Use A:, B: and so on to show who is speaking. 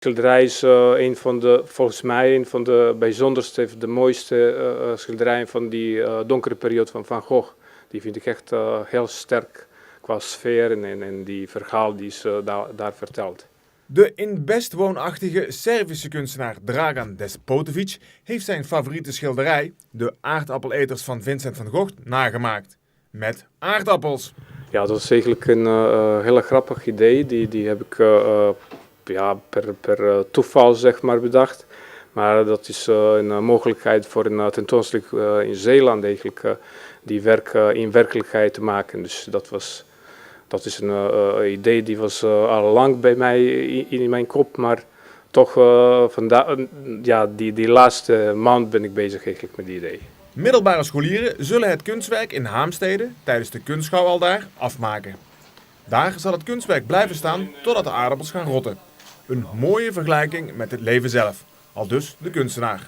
A: schilderij is volgens mij een van de bijzonderste, de mooiste schilderijen van die donkere periode van Van Gogh. Die vind ik echt heel sterk qua sfeer en die verhaal die is daar verteld.
B: De in best woonachtige Servische kunstenaar Dragan Despotovic heeft zijn favoriete schilderij, de aardappeleters van Vincent van Gogh, nagemaakt. Met aardappels.
A: Ja, dat is eigenlijk een heel grappig idee. Die heb ik per toeval zeg maar bedacht. Maar dat is een mogelijkheid voor een tentoonstelling in Zeeland eigenlijk die werk in werkelijkheid te maken. Dus dat is een idee die was al lang bij mij in mijn kop, maar toch die laatste maand ben ik bezig eigenlijk met die idee.
B: Middelbare scholieren zullen het kunstwerk in Haamstede tijdens de kunstschouw aldaar afmaken. Daar zal het kunstwerk blijven staan totdat de aardappels gaan rotten. Een mooie vergelijking met het leven zelf, aldus de kunstenaar.